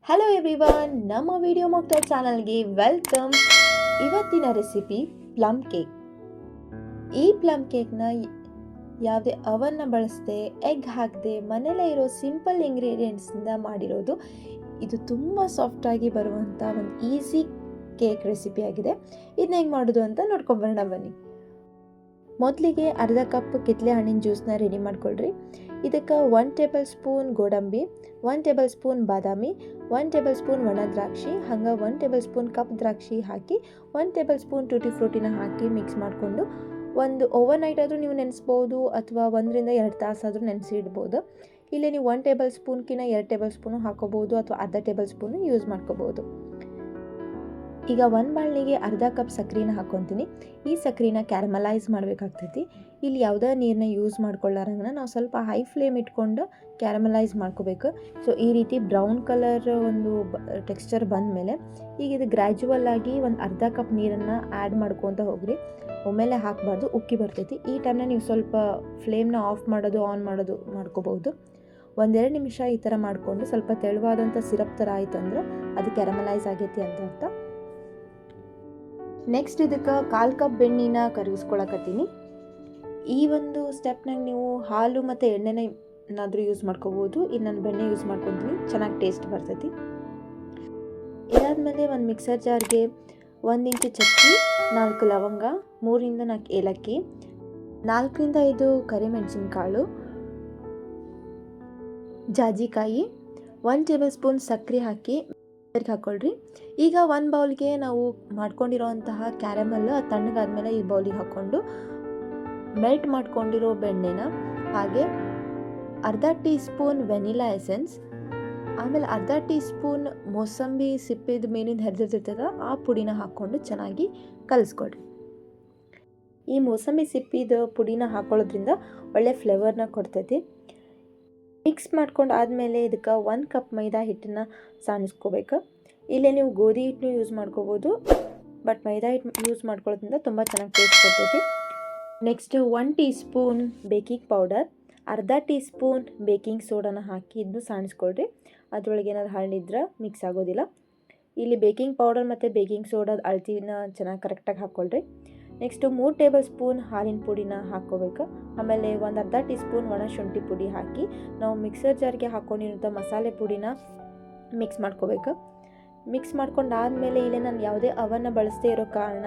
Hello everyone, ನಮ್ಮ video mocktail ಚಾನಲ್ಗೆ welcome. ಇವತ್ತಿನ ರೆಸಿಪಿ ಪ್ಲಮ್ ಕೇಕ್. ಈ ಪ್ಲಮ್ ಕೇಕ್ನ ಯಾವುದೇ ಅವನ್ನ ಬಳಸದೆ, ಎಗ್ ಹಾಕದೆ, ಮನೇಲೇ ಇರೋ ಸಿಂಪಲ್ ಇಂಗ್ರೀಡಿಯೆಂಟ್ಸಿಂದ ಮಾಡಿರೋದು. ಇದು ತುಂಬ ಸಾಫ್ಟಾಗಿ ಬರುವಂಥ ಒಂದು ಈಸಿ ಕೇಕ್ ರೆಸಿಪಿ ಆಗಿದೆ. ಇದನ್ನ ಹೆಂಗೆ ಮಾಡೋದು ಅಂತ ನೋಡ್ಕೊಂಬರೋಣ ಬನ್ನಿ. ಮೊದಲಿಗೆ ಅರ್ಧ ಕಪ್ ಕಿತ್ತಳೆ ಹಣ್ಣಿನ ಜ್ಯೂಸನ್ನ ರೆಡಿ ಮಾಡ್ಕೊಳ್ರಿ. ಇದಕ್ಕೆ 1 ಟೇಬಲ್ ಸ್ಪೂನ್ ಗೋಡಂಬಿ, 1 ಟೇಬಲ್ ಸ್ಪೂನ್ ಬಾದಾಮಿ, 1 ಟೇಬಲ್ ಸ್ಪೂನ್ ಒಣ ದ್ರಾಕ್ಷಿ, ಹಂಗೆ 1 ಟೇಬಲ್ ಸ್ಪೂನ್ ಕಪ್ ದ್ರಾಕ್ಷಿ ಹಾಕಿ 1 ಟೇಬಲ್ ಸ್ಪೂನ್ ಟೂಟಿ ಫ್ರೂಟಿನ ಹಾಕಿ ಮಿಕ್ಸ್ ಮಾಡಿಕೊಂಡು ಒಂದು ಓವರ್ ನೈಟ್ ಆದರೂ ನೀವು ನೆನೆಸ್ಬೋದು, ಅಥವಾ 1 ರಿಂದ 2 ತಾಸಾದರೂ ನೆನೆಸಿಡ್ಬೋದು. ಇಲ್ಲಿ ನೀವು 1 ಟೇಬಲ್ ಸ್ಪೂನ್ಕಿಂತ 2 ಟೇಬಲ್ ಸ್ಪೂನು ಹಾಕೋಬೋದು, ಅಥವಾ ಅರ್ಧ ಟೇಬಲ್ ಸ್ಪೂನು ಯೂಸ್ ಮಾಡ್ಕೋಬೋದು. ಈಗ ಒಂದು ಬಾಣಲಿಗೆ ಅರ್ಧ ಕಪ್ ಸಕ್ಕರೆನ ಹಾಕ್ಕೊತೀನಿ. ಈ ಸಕ್ಕರೆನ ಕ್ಯಾರಮಲೈಸ್ ಮಾಡಬೇಕಾಗ್ತೈತಿ. ಇಲ್ಲಿ ಯಾವುದೇ ನೀರನ್ನ ಯೂಸ್ ಮಾಡ್ಕೊಳ್ಳಾರಂಗೆ ನಾವು ಸ್ವಲ್ಪ ಹೈ ಫ್ಲೇಮ್ ಇಟ್ಕೊಂಡು ಕ್ಯಾರಮಲೈಸ್ ಮಾಡ್ಕೋಬೇಕು. ಸೊ ಈ ರೀತಿ ಬ್ರೌನ್ ಕಲರ್ ಒಂದು ಟೆಕ್ಸ್ಚರ್ ಬಂದಮೇಲೆ ಈಗ ಇದು ಗ್ರ್ಯಾಜುವಲ್ ಆಗಿ ಒಂದು ಅರ್ಧ ಕಪ್ ನೀರನ್ನು ಆ್ಯಡ್ ಮಾಡ್ಕೊತ ಹೋಗ್ರಿ. ಒಮ್ಮೆಲೆ ಹಾಕಬಾರ್ದು, ಉಕ್ಕಿ ಬರ್ತೈತಿ. ಈ ಟೈಮ್ನ ನೀವು ಸ್ವಲ್ಪ ಫ್ಲೇಮ್ನ ಆಫ್ ಮಾಡೋದು ಆನ್ ಮಾಡೋದು ಮಾಡ್ಕೋಬೋದು. 1-2 ನಿಮಿಷ ಈ ಥರ ಮಾಡಿಕೊಂಡು ಸ್ವಲ್ಪ ತೆಳುವಾದಂಥ ಸಿರಪ್ ಥರ ಆಯ್ತು ಅಂದ್ರೆ ಅದು ಕ್ಯಾರಮಲೈಸ್ ಆಗೈತಿ ಅಂತ ಅರ್ಥ. ನೆಕ್ಸ್ಟ್ ಇದಕ್ಕೆ 1/4 ಕಪ್ ಬೆಣ್ಣೆನ ಕರಗಿಸ್ಕೊಳಕತ್ತೀನಿ. ಈ ಒಂದು ಸ್ಟೆಪ್ನಾಗ ನೀವು ಹಾಲು ಮತ್ತು ಎಣ್ಣೆನ ಏನಾದರೂ ಯೂಸ್ ಮಾಡ್ಕೋಬೋದು. ಇಲ್ಲಿ ನಾನು ಬೆಣ್ಣೆ ಯೂಸ್ ಮಾಡ್ಕೊತೀನಿ, ಚೆನ್ನಾಗಿ ಟೇಸ್ಟ್ ಬರ್ತೈತಿ. ಇದಾದಮೇಲೆ ಒಂದು ಮಿಕ್ಸರ್ ಜಾರ್ಗೆ 1 ಇಂಚು ಚಕ್ಕಿ, 4 ಲವಂಗ, 3 ರಿಂದ 4 ಏಲಕ್ಕಿ, 4 ರಿಂದ 5 ಕರಿಮೆಣಸಿನಕಾಳು, ಜಾಜಿಕಾಯಿ, 1 ಟೇಬಲ್ ಸ್ಪೂನ್ ಸಕ್ಕರೆ ಹಾಕಿ ಹಾಕ್ಕೊಳ್ರಿ. ಈಗ ಒಂದು ಬೌಲ್ಗೆ ನಾವು ಮಾಡ್ಕೊಂಡಿರೋಂತಹ ಕ್ಯಾರಮಲ್ ತಣ್ಣಗಾದ್ಮೇಲೆ ಈ ಬೌಲಿಗೆ ಹಾಕ್ಕೊಂಡು ಮೆಲ್ಟ್ ಮಾಡ್ಕೊಂಡಿರೋ ಬೆಣ್ಣೆನ, ಹಾಗೆ ಅರ್ಧ ಟೀ ಸ್ಪೂನ್ ವೆನಿಲಾ ಎಸೆನ್ಸ್, ಆಮೇಲೆ ಅರ್ಧ ಟೀ ಸ್ಪೂನ್ ಮೋಸಂಬಿ ಸಿಪ್ಪಿದ ಮೇಲಿಂದ ಹರಿದಿರ್ತೈತಲ್ಲ ಆ ಪುಡಿನ ಹಾಕ್ಕೊಂಡು ಚೆನ್ನಾಗಿ ಕಲಿಸ್ಕೊಳ್ರಿ. ಈ ಮೋಸಂಬಿ ಸಿಪ್ಪಿದ ಪುಡಿನ ಹಾಕೊಳ್ಳೋದ್ರಿಂದ ಒಳ್ಳೆ ಫ್ಲೇವರ್ನ ಕೊಡ್ತೈತಿ. ಮಿಕ್ಸ್ ಮಾಡ್ಕೊಂಡು ಆದಮೇಲೆ ಇದಕ್ಕೆ 1 ಕಪ್ ಮೈದಾ ಹಿಟ್ಟನ್ನು ಸಾಣಿಸ್ಕೋಬೇಕು. ಇಲ್ಲೇ ನೀವು ಗೋಧಿ ಹಿಟ್ಟನ್ನು ಯೂಸ್ ಮಾಡ್ಕೋಬೋದು, ಬಟ್ ಮೈದಾ ಹಿಟ್ಟು ಯೂಸ್ ಮಾಡ್ಕೊಳ್ಳೋದ್ರಿಂದ ತುಂಬ ಚೆನ್ನಾಗಿ ಟೇಸ್ಟ್ ಕೊಡ್ತೈತಿ. Next 1 tea spoon baking powder, ಅರ್ಧ ಟೀ ಸ್ಪೂನ್ ಬೇಕಿಂಗ್ ಸೋಡಾನ ಹಾಕಿ ಇದನ್ನು ಸಾಣಿಸ್ಕೊಳ್ರಿ. ಅದರೊಳಗೆ ಏನಾದ್ರು ಹರಳಿದ್ರೆ ಮಿಕ್ಸ್ ಆಗೋದಿಲ್ಲ. ಇಲ್ಲಿ ಬೇಕಿಂಗ್ ಪೌಡರ್ ಮತ್ತು ಬೇಕಿಂಗ್ ಸೋಡಾದ ಅಳತಿನ ಚೆನ್ನಾಗಿ ಕರೆಕ್ಟಾಗಿ ಹಾಕ್ಕೊಳ್ರಿ. ನೆಕ್ಸ್ಟು 3 ಟೇಬಲ್ ಸ್ಪೂನ್ ಹಾಲಿನ ಪುಡಿನ ಹಾಕ್ಕೋಬೇಕು. ಆಮೇಲೆ ಒಂದು ಅರ್ಧ ಟೀ ಸ್ಪೂನ್ ಒಣ ಶುಂಠಿ ಪುಡಿ ಹಾಕಿ ನಾವು ಮಿಕ್ಸರ್ ಜಾರ್ಗೆ ಹಾಕ್ಕೊಂಡಿರೋಂಥ ಮಸಾಲೆ ಪುಡಿನ ಮಿಕ್ಸ್ ಮಾಡ್ಕೋಬೇಕು. ಮಿಕ್ಸ್ ಮಾಡ್ಕೊಂಡಾದಮೇಲೆ ಇಲ್ಲಿ ನಾನು ಯಾವುದೇ ಅವನ್ನ ಬಳಸದೇ ಇರೋ ಕಾರಣ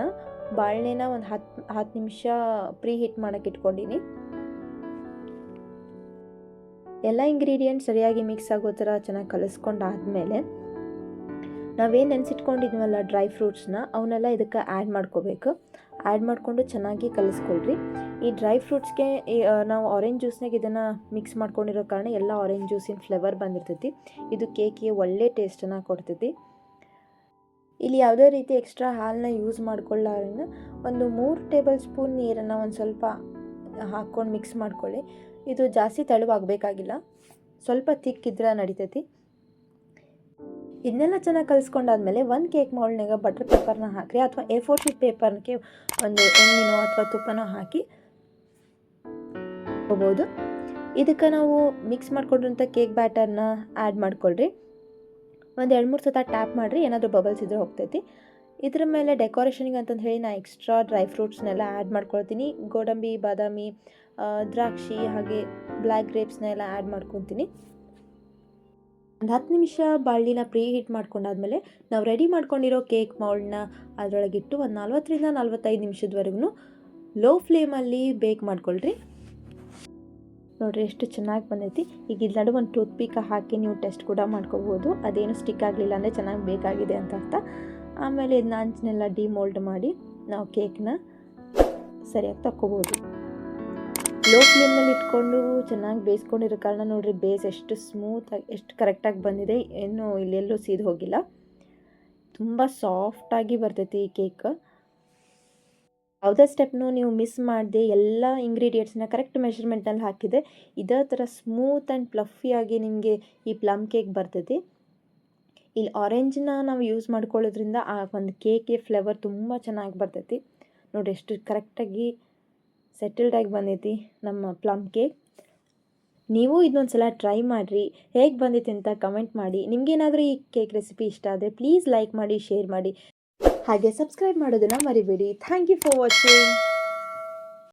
ಬಾಳೆನ ಒಂದು 10 ನಿಮಿಷ ಪ್ರೀ ಹೀಟ್ ಮಾಡೋಕ್ಕೆ ಇಟ್ಕೊಂಡಿನಿ. ಎಲ್ಲ ಇಂಗ್ರೀಡಿಯೆಂಟ್ಸ್ ಸರಿಯಾಗಿ ಮಿಕ್ಸ್ ಆಗೋ ಥರ ಚೆನ್ನಾಗಿ ಕಲಿಸ್ಕೊಂಡಾದ್ಮೇಲೆ ನಾವೇನು ನೆನೆಸಿಟ್ಕೊಂಡಿದ್ವಲ್ಲ ಡ್ರೈ ಫ್ರೂಟ್ಸ್ನ, ಅವನ್ನೆಲ್ಲ ಇದಕ್ಕೆ ಆ್ಯಡ್ ಮಾಡ್ಕೋಬೇಕು. ಆ್ಯಡ್ ಮಾಡಿಕೊಂಡು ಚೆನ್ನಾಗಿ ಕಲಿಸ್ಕೊಳ್ರಿ. ಈ ಡ್ರೈ ಫ್ರೂಟ್ಸ್ಗೆ ನಾವು ಆರೆಂಜ್ ಜ್ಯೂಸ್ನಾಗ ಇದನ್ನು ಮಿಕ್ಸ್ ಮಾಡ್ಕೊಂಡಿರೋ ಕಾರಣ ಎಲ್ಲ ಆರೆಂಜ್ ಜ್ಯೂಸಿನ ಫ್ಲೇವರ್ ಬಂದಿರ್ತೈತಿ. ಇದು ಕೇಕಿಗೆ ಒಳ್ಳೆ ಟೇಸ್ಟನ್ನು ಕೊಡ್ತೈತಿ. ಇಲ್ಲಿ ಯಾವುದೇ ರೀತಿ ಎಕ್ಸ್ಟ್ರಾ ಹಾಲನ್ನ ಯೂಸ್ ಮಾಡ್ಕೊಳ್ಳಾರನ್ನ ಒಂದು 3 ಟೇಬಲ್ ಸ್ಪೂನ್ ನೀರನ್ನು ಒಂದು ಸ್ವಲ್ಪ ಹಾಕ್ಕೊಂಡು ಮಿಕ್ಸ್ ಮಾಡ್ಕೊಳ್ಳಿ. ಇದು ಜಾಸ್ತಿ ತೆಳುವಾಗಬೇಕಾಗಿಲ್ಲ, ಸ್ವಲ್ಪ ತಿಕ್ಕಿದ್ರೆ ನಡಿತೈತಿ. ಇದನ್ನೆಲ್ಲ ಚೆನ್ನಾಗಿ ಕಲಿಸ್ಕೊಂಡಾದ್ಮೇಲೆ ಒಂದು ಕೇಕ್ ಮೌಲ್ಡ್ನಾಗ ಬಟರ್ ಪೇಪರ್ನ ಹಾಕಿರಿ, ಅಥವಾ A4 ಶೀಟ್ ಪೇಪರ್ಗೆ ಒಂದು ಎಣ್ಣೆನೋ ಅಥವಾ ತುಪ್ಪನೋ ಹಾಕಿ ಹೋಗ್ಬೋದು. ಇದಕ್ಕೆ ನಾವು ಮಿಕ್ಸ್ ಮಾಡ್ಕೊಂಡಿರೋಂಥ ಕೇಕ್ ಬ್ಯಾಟರ್ನ ಆ್ಯಡ್ ಮಾಡ್ಕೊಳ್ರಿ. ಒಂದು 2-3 ಸತ ಟ್ಯಾಪ್ ಮಾಡಿರಿ, ಏನಾದರೂ ಬಬಲ್ಸ್ ಇದ್ರೆ ಹೋಗ್ತೈತಿ. ಇದ್ರ ಮೇಲೆ ಡೆಕೋರೇಷನಿಗೆ ಅಂತಂದು ಹೇಳಿ ನಾನು ಎಕ್ಸ್ಟ್ರಾ ಡ್ರೈ ಫ್ರೂಟ್ಸ್ನೆಲ್ಲ ಆ್ಯಡ್ ಮಾಡ್ಕೊಳ್ತೀನಿ. ಗೋಡಂಬಿ, ಬಾದಾಮಿ, ದ್ರಾಕ್ಷಿ ಹಾಗೆ ಬ್ಲ್ಯಾಕ್ ಗ್ರೇಪ್ಸ್ನೆಲ್ಲ ಆ್ಯಡ್ ಮಾಡ್ಕೊತೀನಿ. ಒಂದು 10 ನಿಮಿಷ ಬಾಳಿನ ಪ್ರೀ ಹೀಟ್ ಮಾಡ್ಕೊಂಡಾದ್ಮೇಲೆ ನಾವು ರೆಡಿ ಮಾಡ್ಕೊಂಡಿರೋ ಕೇಕ್ ಮೌಲ್ಡ್ನ ಅದರೊಳಗಿಟ್ಟು ಒಂದು 40 ರಿಂದ 45 ನಿಮಿಷದವರೆಗೂ ಲೋ ಫ್ಲೇಮಲ್ಲಿ ಬೇಕ್ ಮಾಡ್ಕೊಳ್ರಿ. ನೋಡಿರಿ ಎಷ್ಟು ಚೆನ್ನಾಗಿ ಬಂದೈತಿ. ಈಗ ಇಲ್ಲಿ ನಡು ಒಂದು ಟೂತ್ ಪಿಕ್ ಹಾಕಿ ನೀವು ಟೆಸ್ಟ್ ಕೂಡ ಮಾಡ್ಕೋಬೋದು. ಅದೇನು ಸ್ಟಿಕ್ ಆಗಲಿಲ್ಲ ಅಂದರೆ ಚೆನ್ನಾಗಿ ಬೇಕಾಗಿದೆ ಅಂತ ಅರ್ಥ. ಆಮೇಲೆ ಇದನ್ನ ಅಂಚನೆಲ್ಲ ಡಿಮೋಲ್ಡ್ ಮಾಡಿ ನಾವು ಕೇಕ್ನ ಸರಿಯಾಗಿ ತಕ್ಕೋಬೋದು. ಲೋ ಫ್ಲೇಮ್ನಲ್ಲಿ ಇಟ್ಕೊಂಡು ಚೆನ್ನಾಗಿ ಬೇಯಿಸ್ಕೊಂಡಿರೋ ಕಾರಣ ನೋಡಿರಿ ಬೇಸ್ ಎಷ್ಟು ಸ್ಮೂತಾಗಿ ಎಷ್ಟು ಕರೆಕ್ಟಾಗಿ ಬಂದಿದೆ, ಏನು ಇಲ್ಲೆಲ್ಲೂ ಸೀದು ಹೋಗಿಲ್ಲ. ತುಂಬ ಸಾಫ್ಟಾಗಿ ಬರ್ತೈತಿ ಈ ಕೇಕ್. ಯಾವುದೇ ಸ್ಟೆಪ್ನು ನೀವು ಮಿಸ್ ಮಾಡದೆ ಎಲ್ಲ ಇಂಗ್ರೀಡಿಯೆಂಟ್ಸ್ನ ಕರೆಕ್ಟ್ ಮೆಷರ್ಮೆಂಟಲ್ಲಿ ಹಾಕಿದೆ ಇದೇ ಥರ ಸ್ಮೂತ್ ಆ್ಯಂಡ್ ಪ್ಲಫಿಯಾಗಿ ನಿಮಗೆ ಈ ಪ್ಲಮ್ ಕೇಕ್ ಬರ್ತೈತಿ. ಇಲ್ಲಿ ಆರೆಂಜನ್ನ ನಾವು ಯೂಸ್ ಮಾಡ್ಕೊಳ್ಳೋದ್ರಿಂದ ಆ ಒಂದು ಕೇಕಿಗೆ ಫ್ಲೇವರ್ ತುಂಬ ಚೆನ್ನಾಗಿ ಬರ್ತೈತಿ. ನೋಡಿ ಎಷ್ಟು ಕರೆಕ್ಟಾಗಿ ಸೆಟಲ್ಡಾಗಿ ಬಂದೈತಿ ನಮ್ಮ ಪ್ಲಮ್ ಕೇಕ್. ನೀವು ಇದೊಂದು ಸಲ ಟ್ರೈ ಮಾಡಿರಿ, ಹೇಗೆ ಬಂದಿತ್ತು ಅಂತ ಕಮೆಂಟ್ ಮಾಡಿ. ನಿಮಗೇನಾದರೂ ಈ ಕೇಕ್ ರೆಸಿಪಿ ಇಷ್ಟ ಆದರೆ ಪ್ಲೀಸ್ ಲೈಕ್ ಮಾಡಿ, ಶೇರ್ ಮಾಡಿ, ಹಾಗೆ ಸಬ್ಸ್ಕ್ರೈಬ್ ಮಾಡೋದನ್ನು ಮರಿಬೇಡಿ. Thank you for watching.